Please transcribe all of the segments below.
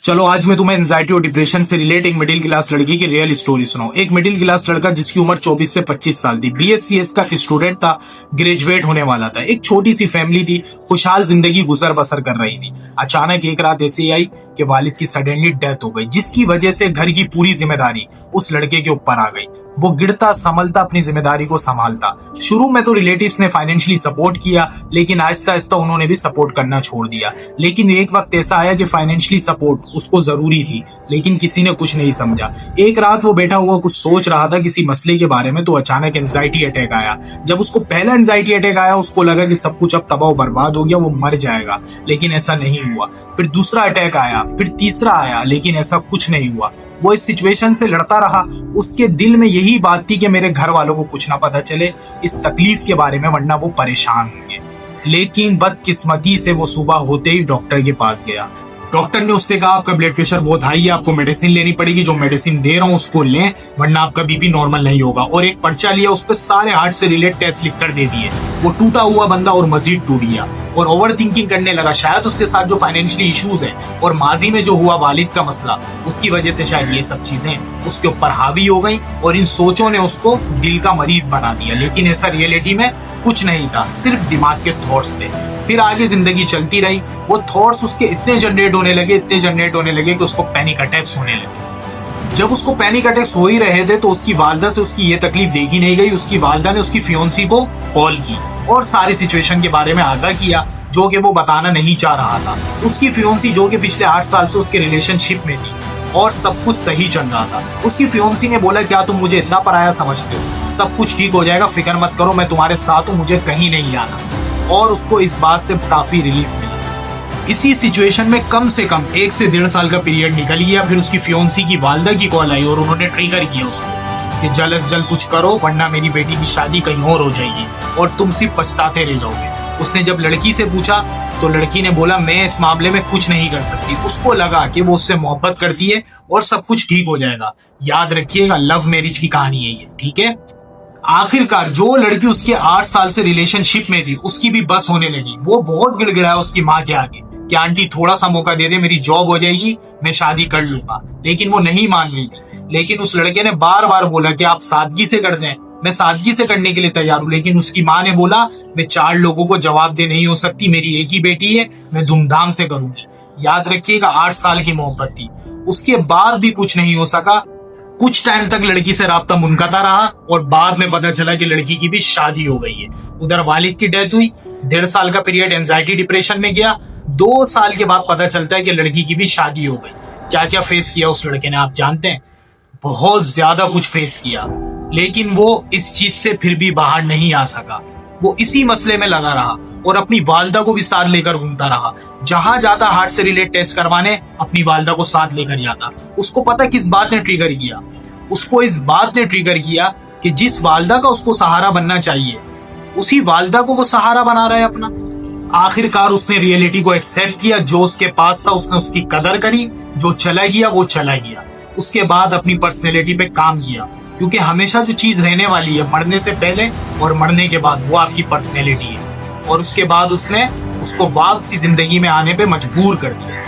चलो आज मैं तुम्हें एंजाइटी और डिप्रेशन से रिलेट एक मिडिल क्लास लड़की की रियल स्टोरी सुनाऊं। एक मिडिल क्लास लड़का जिसकी उम्र 24 से 25 साल थी, बीएससीएस का स्टूडेंट था, ग्रेजुएट होने वाला था। एक छोटी सी फैमिली थी, खुशहाल जिंदगी गुजर बसर कर रही थी। अचानक एक रात ऐसी आई कि वालिद की सडनली डेथ हो गई, जिसकी वजह से घर की पूरी जिम्मेदारी उस लड़के के ऊपर आ गई। वो गिरता संभलता अपनी जिम्मेदारी को संभालता। शुरू में तो रिलेटिव्स ने फाइनेंशियली सपोर्ट किया, लेकिन आहिस्ता आहिस्ता उन्होंने भी सपोर्ट करना छोड़ दिया। लेकिन एक वक्त ऐसा आया कि फाइनेंशियली सपोर्ट उसको जरूरी थी, लेकिन किसी ने कुछ नहीं समझा। एक रात वो बैठा हुआ कुछ सोच रहा था किसी मसले के बारे में, तो अचानक एंजाइटी अटैक आया। जब उसको पहला एंजाइटी अटैक आया, उसको लगा कि सब कुछ अब तबाह बर्बाद हो गया, वो मर जाएगा, लेकिन ऐसा नहीं हुआ। फिर दूसरा अटैक आया, फिर तीसरा आया, लेकिन ऐसा कुछ नहीं हुआ। वो इस सिचुएशन से लड़ता रहा। उसके दिल में यही बात थी कि मेरे घर वालों को कुछ ना पता चले इस तकलीफ के बारे में, वरना वो परेशान होंगे। लेकिन बदकिस्मती से वो सुबह होते ही डॉक्टर के पास गया। डॉक्टर ने उससे कहा आपका ब्लड प्रेशर बहुत हाई है, आपको मेडिसिन लेनी पड़ेगी, जो मेडिसिन दे रहा हूँ उसको लें, वरना आपका बीपी नॉर्मल नहीं होगा। और एक पर्चा लिया, उस पर सारे हार्ट से रिलेटेड टेस्ट लिख कर दे दिए। वो टूटा हुआ बंदा और मजीद टूट गया और ओवर थिंकिंग करने लगा। शायद उसके साथ जो फाइनेंशियली इश्यूज है और माजी में जो हुआ वालिद का मसला, उसकी वजह से शायद ये सब चीजें उसके ऊपर हावी हो गई और इन सोचों ने उसको दिल का मरीज बना दिया। लेकिन ऐसा रियलिटी में कुछ नहीं था, सिर्फ दिमाग के थॉट्स थे। फिर आगे जिंदगी चलती रही। वो थॉट्स उसके इतने जनरेट होने लगे कि उसको पैनिक अटैक्स होने लगे। जब उसको पैनिक अटैक्स हो ही रहे थे, तो उसकी वालदा से उसकी ये तकलीफ देखी नहीं गई। उसकी वालदा ने उसकी फियोंसी को कॉल की और सारी सिचुएशन के बारे में आगाह किया, जो कि वो बताना नहीं चाह रहा था। उसकी फियोंसी, जो कि पिछले 8 साल से उसके रिलेशनशिप में थी और सब कुछ सही चल रहा था, उसकी फियोंसी ने बोला क्या तुम मुझे इतना पराया समझते हो? सब कुछ ठीक हो जाएगा, फिक्र मत करो, मैं तुम्हारे साथ हूँ, मुझे कहीं नहीं आना। और उसको इस बात से काफी रिलीफ मिला। इसी सिचुएशन में कम से कम 1 से 1.5 साल का पीरियड निकल गया। फिर उसकी फियोंसी की वालदा की कॉल आई और उन्होंने ट्रिगर किया उसको कि जल्द से जल्द कुछ करो, वरना मेरी बेटी की शादी कहीं और हो जाएगी और तुम सिर्फ पछताते रह जाओगे। उसने जब लड़की से पूछा तो लड़की ने बोला मैं इस मामले में कुछ नहीं कर सकती। उसको लगा कि वो उससे मोहब्बत करती है और सब कुछ ठीक हो जाएगा। याद रखिएगा, लव मैरिज की कहानी है ये, ठीक है। आखिरकार जो लड़की उसके 8 साल से रिलेशनशिप में थी, उसकी भी बस होने लगी। वो बहुत गिड़गिड़ाया उसकी माँ के आगे कि आंटी थोड़ा सा मौका दे दे, मेरी जॉब हो जाएगी, मैं शादी कर लूंगा। लेकिन वो नहीं मान रही थी। लेकिन उस लड़के ने बार बार बोला कि आप सादगी से कर दें, मैं सादगी से करने के लिए तैयार हूं। लेकिन उसकी माँ ने बोला मैं 4 लोगों को जवाब दे नहीं हो सकती, मेरी एक ही बेटी है, मैं धूमधाम से करूंगी। याद रखिएगा, 8 साल की मोहब्बत थी। उसके बाद भी कुछ नहीं हो सका। कुछ टाइम तक लड़की से राब्ता मुनक़ता रहा और बाद में पता चला कि लड़की की भी शादी हो गई है। उधर वालिद की डेथ हुई। 1.5 साल का पीरियड एंजाइटी डिप्रेशन में गया। 2 साल के बाद पता चलता है कि लड़की की भी शादी हो गई। क्या क्या फेस किया उस लड़के ने आप जानते हैं? बहुत ज्यादा कुछ फेस किया, लेकिन वो इस चीज से फिर भी बाहर नहीं आ सका। वो इसी मसले में लगा रहा और अपनी वालदा को भी साथ लेकर घूमता रहा। जहां जाता हार्ट से रिलेटेड टेस्ट करवाने, अपनी वालदा को साथ लेकर जाता। उसको पता किस बात ने ट्रिगर किया? उसको इस बात ने ट्रिगर किया कि जिस वालदा का उसको सहारा बनना चाहिए, उसी वालदा को वो सहारा बना रहा है अपना। आखिरकार उसने रियलिटी को एक्सेप्ट किया। जो उसके पास था उसने उसकी कदर करी, जो चला गया वो चला गया। उसके बाद अपनी पर्सनैलिटी पे काम किया, क्योंकि हमेशा जो चीज रहने वाली है मरने से पहले और मरने के बाद, वो आपकी पर्सनैलिटी है। और उसके बाद उसने उसको वापसी जिंदगी में आने पे मजबूर कर दिया।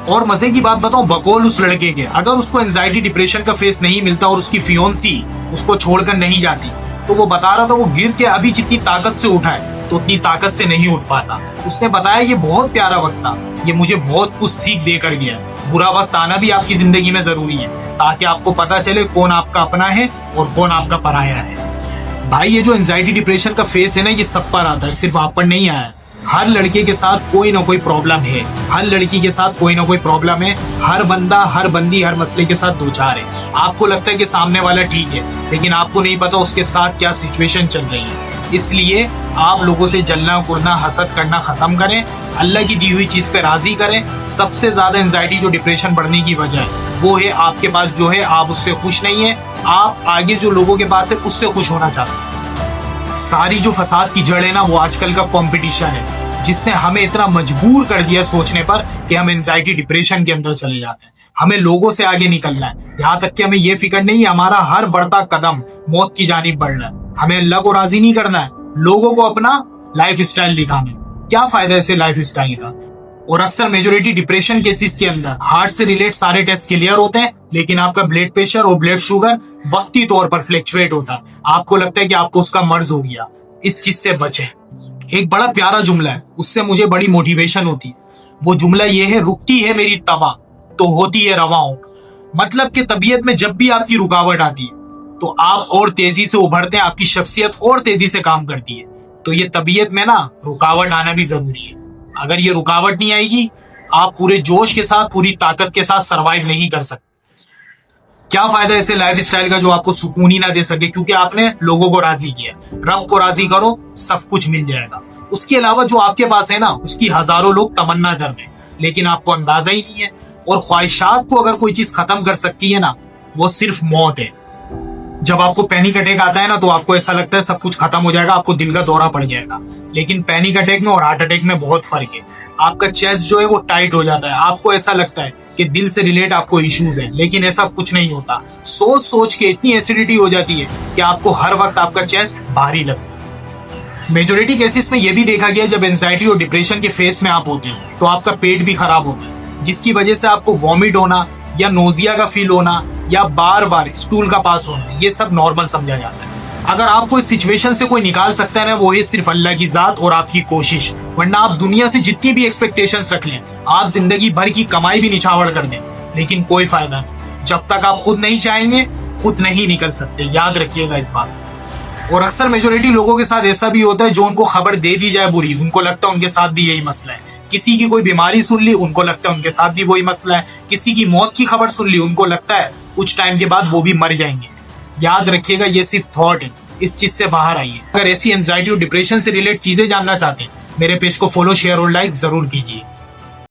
और मजे की बात बताऊं, बकौल उस लड़के के, अगर उसको एंजाइटी डिप्रेशन का फेस नहीं मिलता और उसकी फियोंसी उसको छोड़कर नहीं जाती, तो वो बता रहा था वो गिर के अभी जितनी ताकत से उठा है तो उतनी ताकत से नहीं उठ पाता। उसने बताया ये बहुत प्यारा वक्त था, ये मुझे बहुत कुछ सीख देकर गया। बुरा वक्त आना भी आपकी जिंदगी में जरूरी है, ताकि आपको पता चले कौन आपका अपना है और कौन आपका पराया है। भाई ये जो एंजाइटी डिप्रेशन का फेस है ना, ये सब पर आता है, सिर्फ आप पर नहीं आया। हर लड़के के साथ कोई ना कोई प्रॉब्लम है, हर लड़की के साथ कोई ना कोई प्रॉब्लम है। हर बंदा, हर बंदी हर मसले के साथ 2-4 है। आपको लगता है कि सामने वाला ठीक है, लेकिन आपको नहीं पता उसके साथ क्या सिचुएशन चल रही है। इसलिए आप लोगों से जलना कुड़ना हसद करना खत्म करें, अल्लाह की दी हुई चीज पे राजी करें। सबसे ज्यादा एंजाइटी जो डिप्रेशन बढ़ने की वजह है, वो है आपके पास जो है आप उससे खुश नहीं है, आप आगे जो लोगों के पास है उससे खुश होना चाहते हैं। सारी जो फसाद की जड़ है ना, वो आजकल का कंपटीशन है, जिसने हमें इतना मजबूर कर दिया सोचने पर कि हम एंजाइटी डिप्रेशन के अंदर चले जाते हैं। हमें लोगों से आगे निकलना है, यहाँ तक कि हमें ये फिक्र नहीं है हमारा हर बढ़ता कदम मौत की जानिब बढ़ना है। हमें अल्लाह को राजी नहीं करना है, लोगों को अपना लाइफ स्टाइल दिखाना है। क्या फायदा ऐसे लाइफ स्टाइल का? और अक्सर मेजोरिटी डिप्रेशन केसेस के अंदर हार्ट से रिलेट सारे टेस्ट क्लियर होते हैं, लेकिन आपका ब्लड प्रेशर और ब्लड शुगर वक्ती तौर पर फ्लक्चुएट होता है। आपको लगता है कि आपको उसका मर्ज हो गया। इस चीज से बचें। एक बड़ा प्यारा जुमला है, उससे मुझे बड़ी मोटिवेशन होती है। वो जुमला ये है, रुकती है मेरी तवा तो होती है रवाओं। मतलब कि तबीयत में जब भी आपकी रुकावट आती है तो आप और तेजी से उभरते हैं, आपकी शख्सियत और तेजी से काम करती है। तो ये तबीयत में ना रुकावट आना भी जरूरी है। अगर ये रुकावट नहीं आएगी, आप पूरे जोश के साथ, पूरी ताकत के साथ सरवाइव नहीं कर सकते। क्या फायदा ऐसे लाइफ स्टाइल का जो आपको सुकून ही ना दे सके, क्योंकि आपने लोगों को राजी किया। रब को राजी करो, सब कुछ मिल जाएगा। उसके अलावा जो आपके पास है ना, उसकी हजारों लोग तमन्ना कर रहे हैं, लेकिन आपको अंदाजा ही नहीं है। और ख्वाहिशात को अगर कोई चीज खत्म कर सकती है ना, वो सिर्फ मौत है। जब आपको पैनिक अटैक आता है ना, तो आपको ऐसा लगता है सब कुछ खत्म हो जाएगा, आपको दिल का दौरा पड़ जाएगा। लेकिन पैनिक अटैक में और हार्ट अटैक में बहुत फर्क है। आपका चेस्ट जो है वो टाइट हो जाता है। आपको ऐसा लगता है कि दिल से रिलेट आपको इश्यूज है, लेकिन ऐसा कुछ नहीं होता। सोच सोच के इतनी एसिडिटी हो जाती है कि आपको हर वक्त आपका चेस्ट भारी लगता है। मेजोरिटी केसेस में यह भी देखा गया, जब एंजाइटी और डिप्रेशन के फेस में आप होते हैं तो आपका पेट भी खराब होता है, जिसकी वजह से आपको वॉमिट होना या नोजिया का फील होना या बार बार स्टूल का पास होना, ये सब नॉर्मल समझा जाता है। अगर आपको इस सिचुएशन से कोई निकाल सकता है ना, वो है सिर्फ अल्लाह की जात और आपकी कोशिश। वरना आप दुनिया से जितनी भी एक्सपेक्टेशंस रख लें, आप जिंदगी भर की कमाई भी निछावर कर दें, लेकिन कोई फायदा नहीं। जब तक आप खुद नहीं चाहेंगे, खुद नहीं निकल सकते। याद रखिएगा इस बात। और अक्सर मेजोरिटी लोगों के साथ ऐसा भी होता है, जो उनको खबर दे दी जाए बुरी, उनको लगता है उनके साथ भी यही मसला है। किसी की कोई बीमारी सुन ली, उनको लगता है उनके साथ भी वही मसला है। किसी की मौत की खबर सुन ली, उनको लगता है कुछ टाइम के बाद वो भी मर जाएंगे। याद रखिएगा, ये सिर्फ थॉट है। इस चीज से बाहर आइए। अगर ऐसी एंजाइटी और डिप्रेशन से रिलेटेड चीजें जानना चाहते हैं, मेरे पेज को फॉलो, शेयर और लाइक जरूर कीजिए।